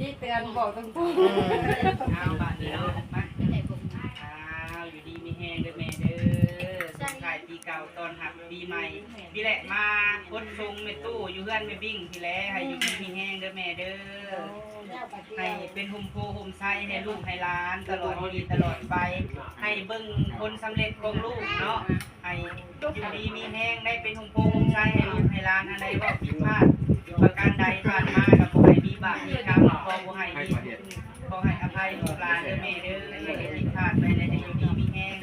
นี่เตือนบอกตรงเอาบ้านนี้เนาะมาอยู่ดีมีแห้งเด้อแม่เด้อส่งท้ายปีเก่าตอนรับปีใหม่พี่แหละมาพดทรงในตู้อยู่เฮือนแม่บิ่งพี่แหละให้อยู่ดีมีแห้งเด้อแม่เด้อให้เป็นหุ่มโพหุ่มไส้ให้ลูกให้หลานตลอดปีตลอดไปให้เบิ่งผลสำเร็จของลูกเนาะให้อยู่ดีมีแห้งได้เป็นหุ่มโพหุ่มไส้ให้ลูกให้หลานอะไรว่าผิดพลาดประการใดผ่านมากับบ่ให้มีบาปมีกรรมขอบ่ให้มีขอให้อภัยลูกหลานเด้อแม่เด้อให้ผิดพลาดไปเลยให้อยู่ดีมีแห้ง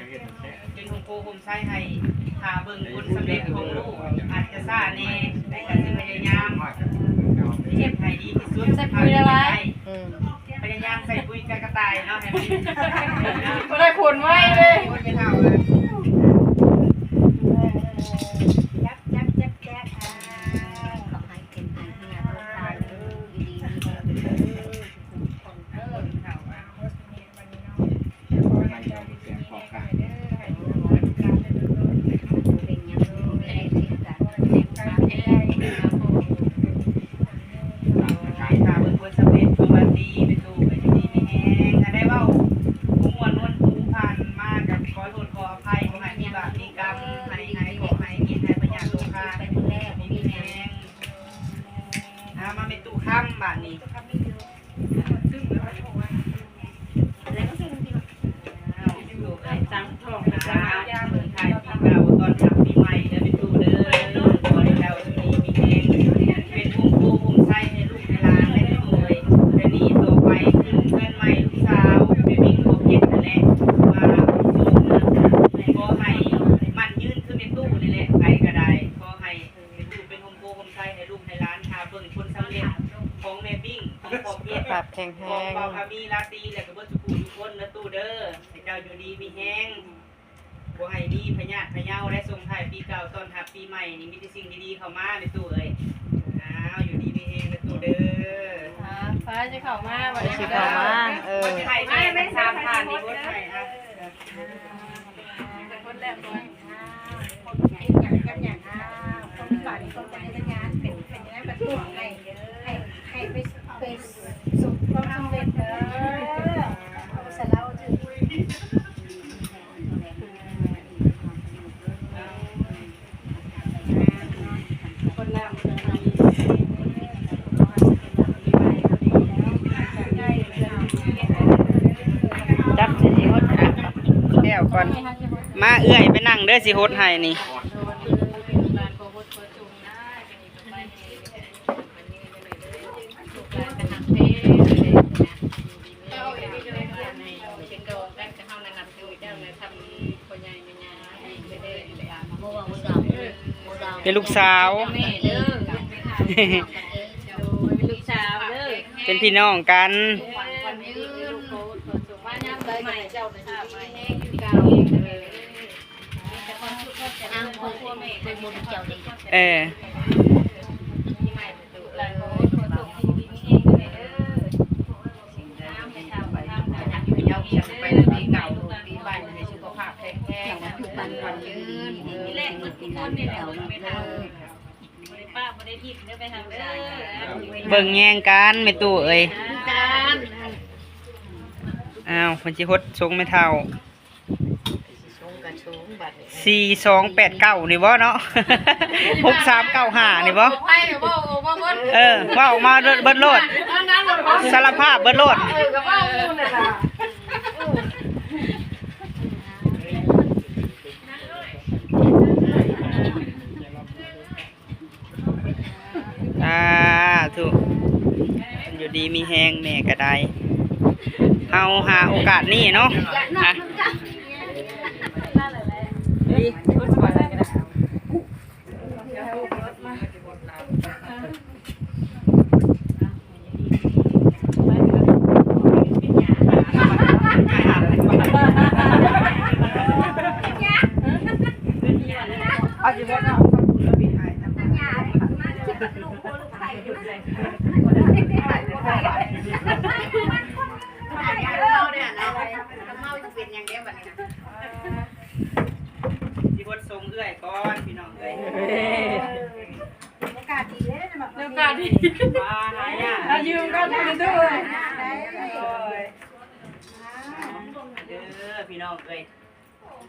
เป็นหุ่มโพหุ่มไส้ให้หาเบิ่งผลสำเร็จของลูกอาจจะซ่าแน่แต่ก็สิพยายามเก็บให้ดีที่สุดใส่ปุ๋ยอะไรพยายามใส่ปุ๋ยกระต่ายเนาะให้มันไม่ได้ผลไว้เลยมาเป็นตู้ข้ามบ้านนี้จังทองจังยาเมืองไทยปีเก่าตอนรับปีใหม่เด้อเป็นตู้เด้อขอให้เราดีมีแรงเป็นวงโพวงไส้ให้ลูกให้หลานได้รวยและนี่ต่อไปขึ้นเพื่อนใหม่ลูกสาวไปวิ่งโคเก็ตนั่นแหละว่าสูงนะขอให้มันยืนขึ้นในตู้นี่แหละใครก็ได้ขอให้เป็นตู้เป็นวงโพวงไส้ให้ลูกให้หลานหาเบิ่งผลสำเร็จของแม่บิ้งของพ่อเพียรของเปาคามีลาตีและก็เบิดสุขุทุกคนนะตู้เด้อให้เจ้าอยู่ดีมีแห้งบ่ให้ดีพญาติพะเยาได้ส่งท้ายปีเก่าต้อนรับปีใหม่นี่มีแต่สิ่งดีๆเข้ามาในตู้เอ้ยอยู่ดีมีแห้งนะตู้เด้อฟ้าจะเข้ามาบ่ได้เข้ามาไทยไม่ตามผ่านนี่บ่ไทยคนแรกตัวคนอย่างกันอย่างคนฝันคนใจในงานเป็นอย่างนั้นประตูให้ไปสุขความสำเร็จเด้อเสร็จแล้วถึงคนแรกจับสิฮดแก้วก่อนมาเอื้อยไปนั่งเด้อสิฮดให้นี่เป็นลูกสาวเป็นพี่น้องกันเบิ่งแย่งกันไม่ตู้เอ้ยอ้าวคนจิฮดชงไม่เท่า4289นี่บ่เนาะ6395นี่บ่ว่าออกมาเบิดโลดสารภาพเบิดโลดถูกอยู่ดีมีแห้งแม่ก็ได้เอาหาโอกาสนี่เนาะที่บดทรงเอื้อยก่อนพี่น้องเอ้ยโอกาสดีเลยนะแบบ น้ำตาดี มาหายาก เรายืมก็ทำด้วย เด้อพี่น้องเอ้ย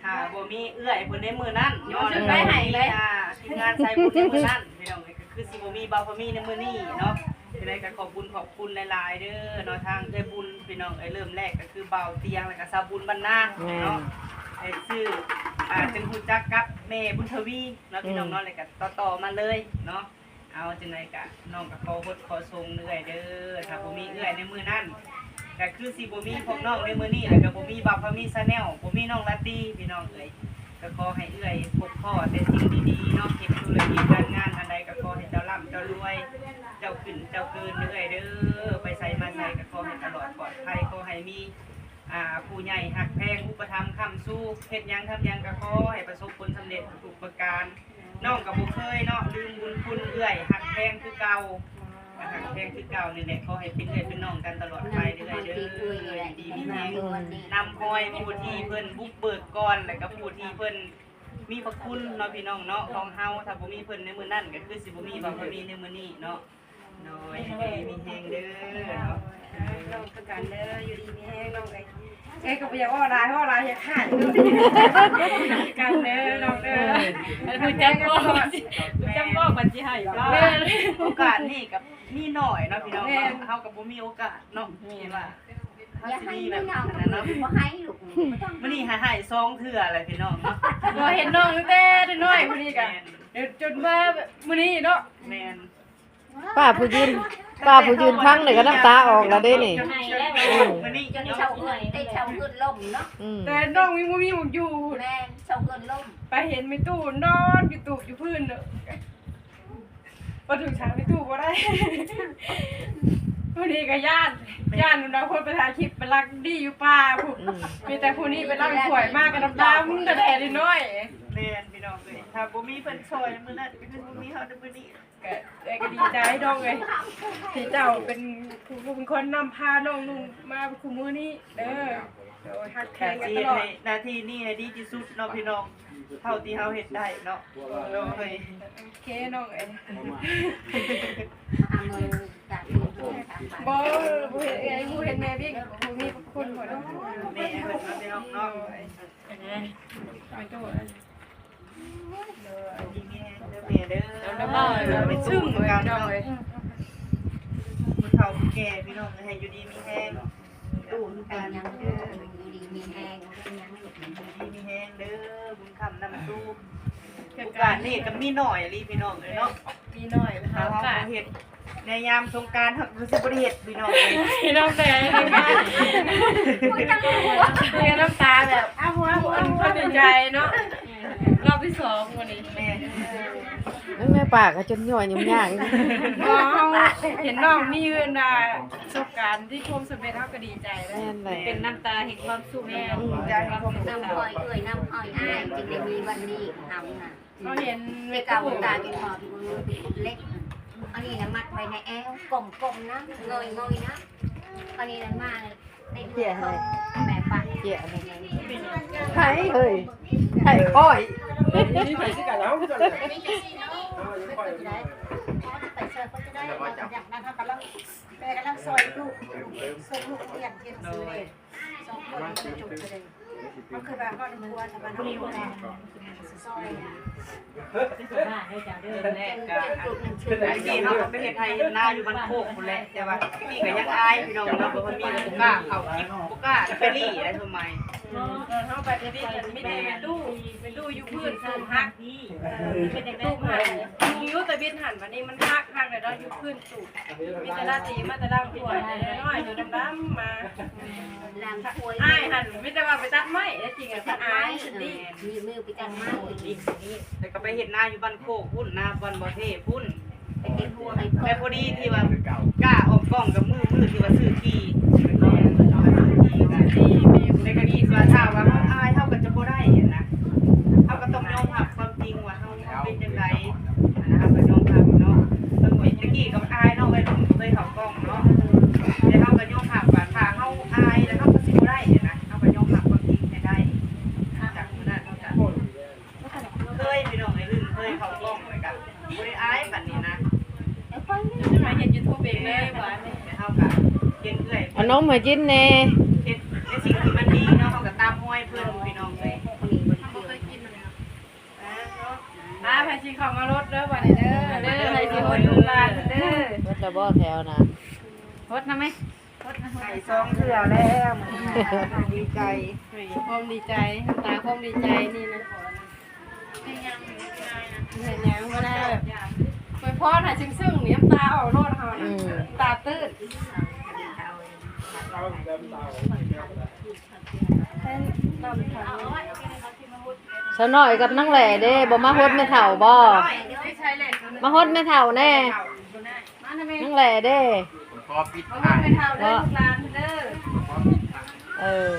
ถ้าบ่มีเอื้อยเพิ่นในมื้อนั้นย้อนทีมงานใส่บุญในมื้อนั้นพี่น้องเอ้ยก็คือสิบ่มีบ่าวพมีในมื้อนี้เนาะจังได๋ก็ขอบคุณหลายๆเด้อเนาะทางเอ้ยบุญพี่น้องเอ้ยเริ่มแรกก็คือบ่าวเตียงแล้วก็สาวบุญบรรณาเนาะไอ้ชื่อจึงฮู้จักกับแม่บุญทวีเนาะพี่น้องเนาะแล้วก็ต่อมาเลยเนาะเอาจังได๋ก็น้องก็ขอฮดขอส่งเอื้อยเด้อถ้าบ่มีเอื้อยในมื้อนั้นก็คือสิบ่มีพวกน้องในมื้อนี้แล้วก็บ่มีบ่าวพมีชาแนลบ่มีน้องลาตี้พี่น้องเอ้ยก็ขอให้เอื้อยพบพ่อแต่สิ่งดีๆเนาะเฮ็ดธุรกิจการงานอันใดก็ขอให้เจ้าร่ำเจ้ารวยเจ้าขึ้นเจ้าเกินเอื้อยเด้อไปไสมาไสก็ขอให้ตลอดปลอดภัยขอให้มีผู้ใหญ่หักแพงอุปถัมภ์ค้ำสู้เฮ็ดหยังทำหยังก็ขอให้ประสบผลสำเร็จทุกประการน้องก็บ่เคยเนาะลืมบุญคุณเอื้อยหักแพงคือเก่าหักแพงคือเก่านี่แหละขอให้เป็นเอื้อยเป็นน้องกันตลอดไปเด้อดีมีแรงนำคอยผู้ที่เพิ่นบุกเบิกก่อนแล้วก็ผู้ที่เพิ่นมีพระคุณเนาะพี่น้องเนาะของเฮาถ้าบ่มีเพิ่นในมื้อนั้นก็คือสิบ่มีบ่าวมีในมื้อนี้เนาะน้อยดีมีแฮงเด้อเนาะ น้องประกันเด้ออยู่ดีมีแห้งน้องไอ้ก็บ่อยากว่าร้ายอยากขาดกันเด้อน้องเด้อผู้จักบอกบัญชีให้เนาะ โอกาสนี่กับมีหน่อยเนาะพี่น้องเฮาก็บ่มีโอกาสเนาะเห็นว่าเฮาสิมีแบบนั้นเนาะบ่ให้ลูกมื้อนี้ให้2เทื่ออะไรพี่น้องเนาะ บ่เห็นน้องตั้งแต่น้อยผู้นี้ก็จนมามื้อนี้เนาะ แม่น ป้าผู้ยืนพังเลยก็น้ำตาออกแล้วได้นี่ มื้อนี้ จนเช้าเงินได้เช้าเงินล่มเนาะ แต่น้องมีบ่มีหมองอยู่ แม่เช้าเงินล่ม ไปเห็นไม่ตู้นอนอยู่ตู้อยู่พื้นเด้อบ่ถึงฉากไม่ตู้บ่ได้ผู้นี้ก็ย่านเราคนไปถ่ายคลิปไปรักดีอยู่ป่าผู้มีแต่ผู้นี้ไปรักสวยมากกับน้ำตามึงแต่แดดน้อย แม่นพี่น้องเอ้ยถ้าบ่มีเพิ่นช่วยมื้อนั้นก็คือบ่มีเฮาในมื้อนี้ ก็ดีใจน้องเลยที่เจ้าเป็นคนนำพาน้องนุ่งมาคู่มือนี้เด้อโดยฮักแข่งกันตลอด หน้าที่นี่ให้ดีที่สุดเนาะพี่น้องเท่าที่เฮาเฮ็ดได้เนาะเนาะเฮ้ย โอเคน้องเอ้ย เอาเงินจากเงินตัวตามไป บ่เห็นไอ้ผู้เห็นแม่บิ๊กผู้มีคนหมดเนาะ แม่เพิ่นมาพี่น้องเนาะ ไปตัว ดีแม่เด้อแม่เด้อ แล้วบ้าเป็นซึ่งเลยน้องเอ้ย ผู้เฒ่าผู้แก่พี่น้องให้อยู่ดีมีแรงตู้คือ แต่ กัน ยัง เด้อ อยู่ดีมีแรงยังหลุด ดีมีแรงเด้อบุญคำนำตู้โอกาสนี่ก็มีหน่อยลีพี่น้องเลยเนาะ มีหน่อยนะ ถ้า คะ เฮาบ่เฮ็ดในยามสงกรานต์เฮาก็สิบ่ได้เฮ็ดพี่น้องเลย พี่น้องแต่น้ำตาแบบอ้าวหัวดีใจเนาะรอบที่2วันนี้ แม่ แม่ป้าก็จนย่อยยุ่งยาก เห็นน้องมีเงินประสบการณ์ที่ชมสำเร็จเขาก็ดีใจแล้ว แม่นเลย เป็นน้ำตาแห่งความสุขแม่ ใจให้ความสุข น้ำคอยเอ่ยน้ำคอยอ้ายจึงได้มีวันนี้เอาน่ะ เราเห็น เด็กเก่าตาเป็นหอบมือเล็กอันนี้นะมัดไว้ในแอวกลมๆนะเงยนะอันนี้นะมาได้เพื่อเขาแม่ปัด เจี๊ยไข่เฮ้ยไข่ก้อย ไปเชิญเขาจะได้อย่างนั้นเขากำลังแม่กำลังซอยลูกส่งลูกเรียนเรียนซื้อเลยสองคนมันจุกเลยมันคือแบบก็ในครัวแต่มันไม่รู้แรงซอย แรกก็ไอ้ที่เฮาก็ไปเฮ็ดไทยเฮ็ดนาอยู่บ้านโคกพุ่นแหละแต่ว่าพี่ก็ยังอายพี่น้องเนาะบ่มันมีบ่กล้าเข้าคลิปบ่กล้าไปรี่ได้ทำไม เขาไปที่นี่ไม่ได้เป็นดูอยู่พื้นสูงหักเป็นเด็กตู้หักยุแต่บินหันวันนี้มันหักเลยเราอยู่พื้นสูงมีแต่ละตีมาแต่ละหัวน้อยอยู่ดำๆมา ลางควย อ้ายหันไม่ได้ว่าไปตัดไม้จริงอ่ะ ตัด อ้า ไม้ ยสุดดี มีมือไปจังไม้ แต่ก็ไปเฮ็ดนาอยู่บ้านโคกพุ่นนาบ้านบ่เทพุ่น ไปเก็บหัวไอ้ แต่พอดีที่ว่ากล้าออกกล้องกับมือที่ว่าซื้อที่ในกรณีว่าถ้าว่าเฮาอายเฮาก็จะบ่ได้นะเฮาก็ต้องยอมรับความจริงว่าเฮาเป็นจังไดนะเฮาก็ยอมรับเนาะตะกี้ก็อายเนาะไปเคยเข้ากล้องเนาะแต่เฮาก็ยอมรับว่าถ้าเฮาอายแล้วเฮาก็สิบ่ได้นะเฮาก็ยอมรับความจริงให้ได้จากมื้อนั้นเฮาก็เคยพี่น้องไอ้ลืมเคยเข้ากล้องไว้กันบ่ได้อายปานนี้นะ ไอ้คน พวกเบงเลยหวาน เท่ากับเฮ็ดเรื่อย เอานมมากินแน่ เฮ็ดในสิ่งที่มันดีเนาะเขาก็ตามห้อยเพื่อนพี่น้องเลย ไผสิเข้ามารถเด้อบัดนี้เด้อเด้อไผสิฮดลูกหลานเด้อ รถจะบ่แถวนะ ฮดนะแม่ ไก่ซองเถื่อแล้วดีใจ ความดีใจตาความดีใจนี่นะเห็นยังบ่ได้แบบไปพอถ่ายซึ้งๆนี่น้ำตาออกโลดเฮานะตาตื้นน้ำขัง สาวน้อยกับนั่งแหล่เด้บ่มาฮดแม่เฒ่าบ่ ไม่ใช่แหละ มาฮดแม่เฒ่าแน่ มาทำไม นั่งแหล่เด้ ขอปิด มา ท้าย ไปเท่าเด้อลูกหลานเด้อ เออ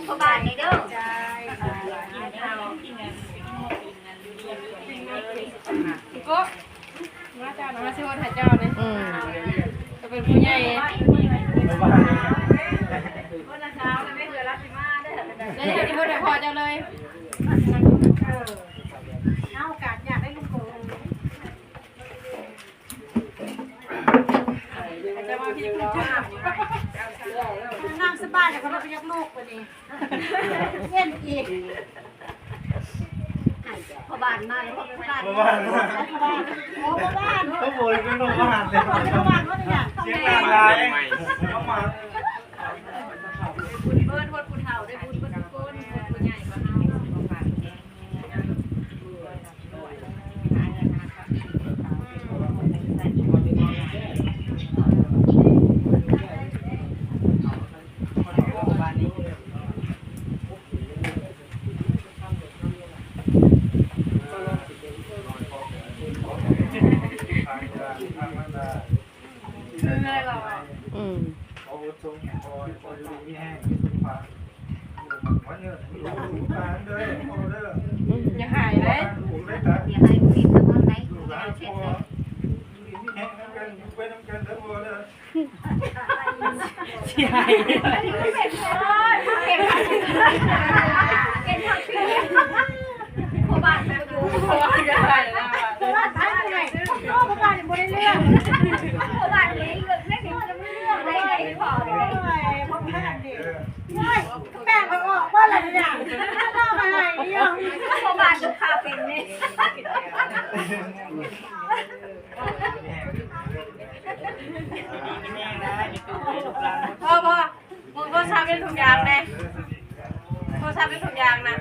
พ่อบ้านนี่เด้อ ก็มาเจ้านะมาช่วยถ่ายเจ้าเนี่ย อืม จะเป็นผู้ใหญ่แล้วอย่างที่พูดให้พอเจ้าเลย เอาโอกาสอยากได้ลูกโป่ง จะมาพี่คุณจ้า นั่งสบายแต่ก็เราไปยักลูกไปดิเล่นอีกพ่อบ้านมาแล้วพ่อบ้านพ่อบ้านโอ้พ่อบ้าน เขาโวยเป็นโรงอาหารเลย พ่อบ้านว่าเนี่ย เสียงดังไรเข้ามา คุณเบิร์ดคุณเฒ่าได้บุญเบิร์ดทุกคนผู้ใหญ่ก็เฮา บ้านนี้ คืออะไรเราอ่ะ อืม เอาทรงคอยคอยดูนี่แห้งผ่านวันนี้ผ่านเลยพอเด้อ อย่าหายเลย ถูกเลยครับ อย่าให้ปิดแล้วก็ไหน ถูกแล้วพอนี่แห้งน้ำกันไปน้ำกันเด้อพอเด้อ ใช่ พ่อบ้านมาอยู่ อย่าหายแล้ว พ่อบ้านตายไงพ่อบ้านยังไม่ได้เรื่องพ่อบ้านนี้เรื่องเล็กๆจะไม่เรื่องอะไรเลยพ่อเลยพ่อบ้านดิแป้งไปออกว่าอะไรเนี่ยน่ามาไหนยังพ่อบ้านลูกค้าเป็นนี่ พ่อมึงก็ทำเป็นทุกอย่างเลยพ่อทำเป็นทุกอย่างนะ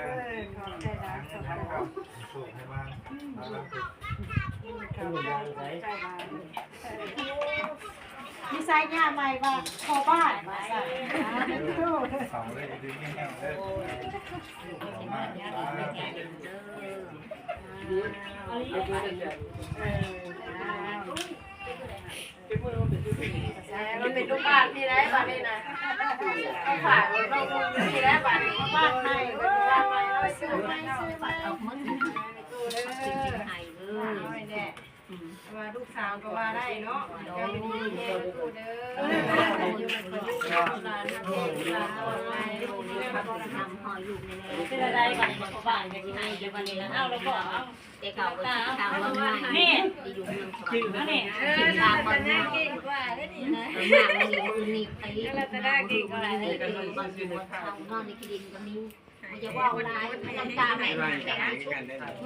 มีไซน์ง่ายใหม่ว่าพ่อบ้านมาใส่ เขาเลยดึงแห้งเลย มันเป็นลูกบ้านพี่ได้บ้านนี้นะเอาฝากเราลงพี่ได้บ้านนี้ บ้านใหม่บ้านใหม่เราซื้อใหม่ซื้อใหม่ ว่าลูกสาวก็ว่าได้เนาะเดี๋ยวอยู่ดีแม่กูเด้ออยู่กับลูกหลานนะหลานต่อไปลูกนี่มาทำหอยอยู่ในนี้เป็นอะไรบ้านของบ้านจะที่ไหนเดี๋ยววันนี้นะเอาแล้วก็เอา แต่เก่าก็ทางว่าง่าย นี่ อยู่เมือง จืดนะนี่ จะน่ากินกว่าได้ดีนะ หนังมันอยู่มือนี่ไปนี่เราจะได้กินอะไรนี่คือบางทีทางนอกในคดีก็มีมันจะว่าอะไรมันตามไหนมันแข็ง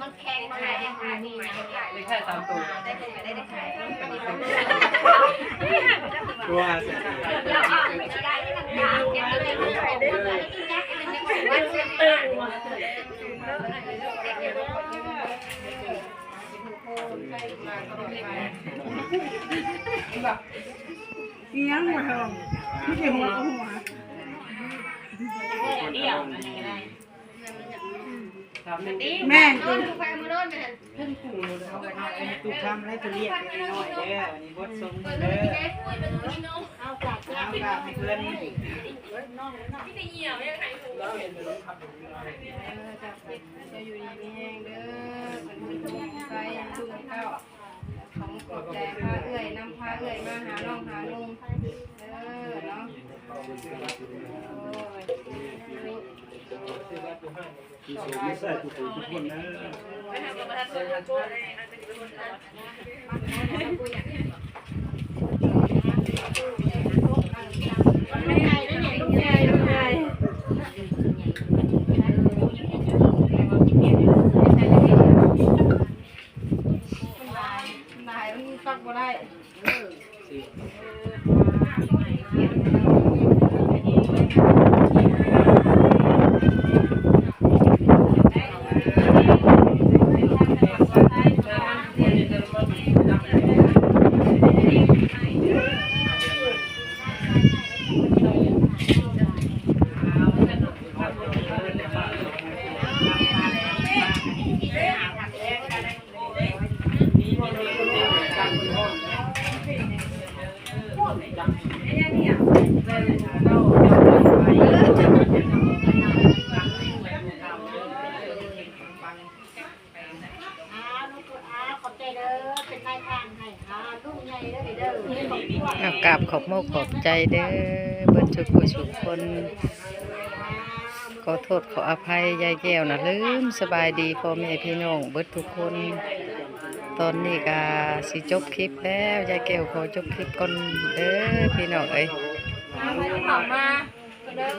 มันแข็งมันมีนะ ไม่ใช่ตามตัว ได้คงไม่ได้ขาย ตัว เราอ่านไม่ได้ไม่ทำงานยังไม่ได้ขายได้เลยแจ็คเป็นในวัดเชื่อ แม่ โดนไฟมาโดนเนี่ย ตุกคำให้ตุเรียกไปหน่อยเด้อวันนี้บดทรงเด้อ เอากลับ เอากลับให้เพื่อน จะอยู่ดีมีแห้งเด้อเป็นคนใจจุ่มเก้าของกดใจพาเอื่อยน้ำพาเอื่อยมาหาน้องหาลุงเด้อเนาะ ไม่ใส่ทุกคนทุกคนนะ ไม่ไงได้เนี่ยลูกไงลูกไง นายมันฟังบ่ได้ ขอบใจเด้อเป็นนายทางให้ลูกใหญ่เด้อเด้อ เอากราบขอบโมกขอบใจเด้อเบิ่นทุกผู้ทุกคนขอโทษขออภัยยายแก้วนะลืมสบายดีพ่อแม่พี่น้องเบิดทุกคน ตอนนี้ก็สิจบคลิปแล้วยายแก้วขอจบคลิปก่อนเด้อพี่น้องเอ้ย เอามา